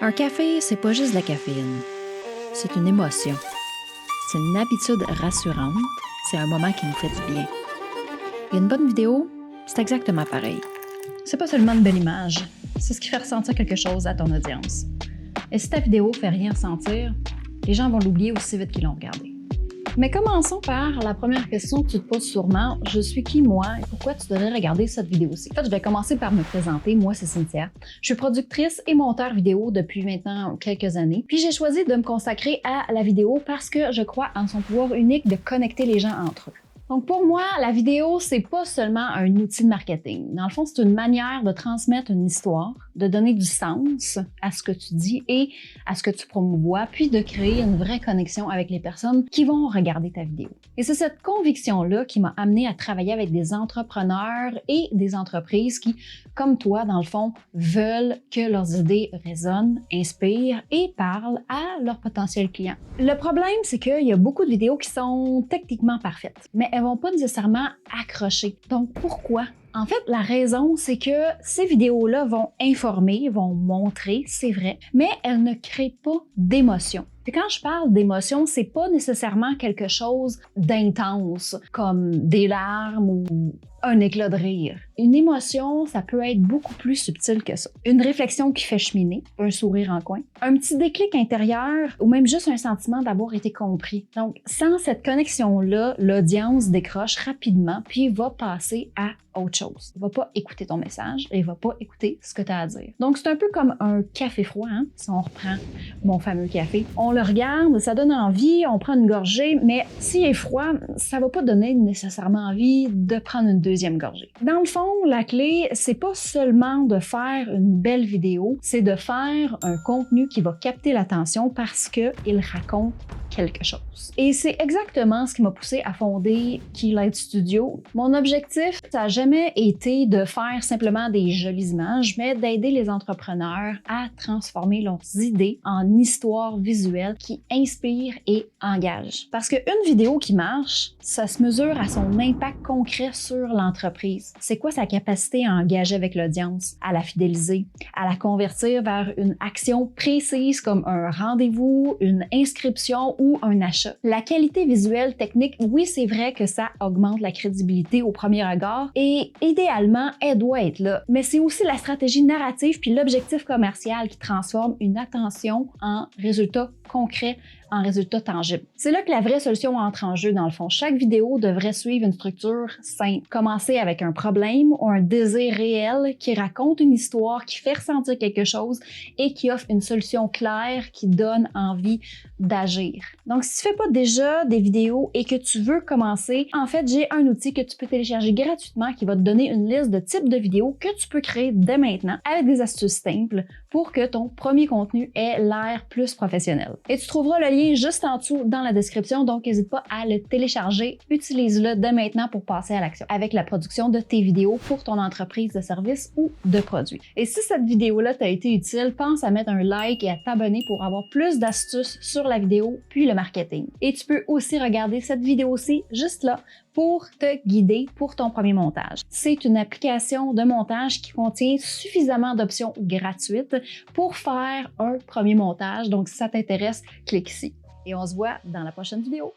Un café, c'est pas juste de la caféine. C'est une émotion. C'est une habitude rassurante. C'est un moment qui nous fait du bien. Et une bonne vidéo, c'est exactement pareil. C'est pas seulement une belle image, c'est ce qui fait ressentir quelque chose à ton audience. Et si ta vidéo fait rien ressentir, les gens vont l'oublier aussi vite qu'ils l'ont regardée. Mais commençons par la première question que tu te poses sûrement. Je suis qui, moi, et pourquoi tu devrais regarder cette vidéo-ci? En fait, je vais commencer par me présenter. Moi, c'est Cynthia. Je suis productrice et monteur vidéo depuis maintenant quelques années. Puis j'ai choisi de me consacrer à la vidéo parce que je crois en son pouvoir unique de connecter les gens entre eux. Donc pour moi, la vidéo, c'est pas seulement un outil de marketing. Dans le fond, c'est une manière de transmettre une histoire, de donner du sens à ce que tu dis et à ce que tu promouvois, puis de créer une vraie connexion avec les personnes qui vont regarder ta vidéo. Et c'est cette conviction-là qui m'a amenée à travailler avec des entrepreneurs et des entreprises qui, comme toi, dans le fond, veulent que leurs idées résonnent, inspirent et parlent à leurs potentiels clients. Le problème, c'est qu'il y a beaucoup de vidéos qui sont techniquement parfaites, mais elles vont pas nécessairement accrocher. Donc, pourquoi? En fait, la raison, c'est que ces vidéos-là vont informer, vont montrer, c'est vrai, mais elles ne créent pas d'émotion. Et quand je parle d'émotion, c'est pas nécessairement quelque chose d'intense, comme des larmes ou un éclat de rire. Une émotion, ça peut être beaucoup plus subtil que ça. Une réflexion qui fait cheminer, un sourire en coin, un petit déclic intérieur ou même juste un sentiment d'avoir été compris. Donc, sans cette connexion-là, l'audience décroche rapidement puis va passer à autre chose. Il va pas écouter ton message et il va pas écouter ce que tu as à dire. Donc, c'est un peu comme un café froid, hein? Si on reprend mon fameux café. On le regarde, ça donne envie, on prend une gorgée, mais s'il est froid, ça va pas donner nécessairement envie de prendre une deuxième gorgée. Dans le fond, la clé, c'est pas seulement de faire une belle vidéo, c'est de faire un contenu qui va capter l'attention parce qu'il raconte quelque chose. Et c'est exactement ce qui m'a poussé à fonder Keylight Studio. Mon objectif, ça n'a jamais été de faire simplement des jolies images, mais d'aider les entrepreneurs à transformer leurs idées en histoires visuelles qui inspirent et engagent. Parce qu'une vidéo qui marche, ça se mesure à son impact concret sur l'entreprise. C'est quoi sa capacité à engager avec l'audience, à la fidéliser, à la convertir vers une action précise comme un rendez-vous, une inscription ou un achat. La qualité visuelle technique, oui, c'est vrai que ça augmente la crédibilité au premier regard et idéalement, elle doit être là. Mais c'est aussi la stratégie narrative puis l'objectif commercial qui transforme une attention en résultat concret, en résultat tangible. C'est là que la vraie solution entre en jeu dans le fond. Chaque vidéo devrait suivre une structure simple. Commencer avec un problème ou un désir réel qui raconte une histoire, qui fait ressentir quelque chose et qui offre une solution claire qui donne envie d'agir. Donc, si tu fais pas déjà des vidéos et que tu veux commencer, en fait, j'ai un outil que tu peux télécharger gratuitement qui va te donner une liste de types de vidéos que tu peux créer dès maintenant avec des astuces simples pour que ton premier contenu ait l'air plus professionnel. Et tu trouveras le lien juste en dessous dans la description, donc n'hésite pas à le télécharger. Utilise-le dès maintenant pour passer à l'action avec la production de tes vidéos pour ton entreprise de services ou de produits. Et si cette vidéo-là t'a été utile, pense à mettre un like et à t'abonner pour avoir plus d'astuces sur la vidéo puis le marketing. Et tu peux aussi regarder cette vidéo-ci juste là pour te guider pour ton premier montage. C'est une application de montage qui contient suffisamment d'options gratuites pour faire un premier montage. Donc, si ça t'intéresse, clique ici. Et on se voit dans la prochaine vidéo.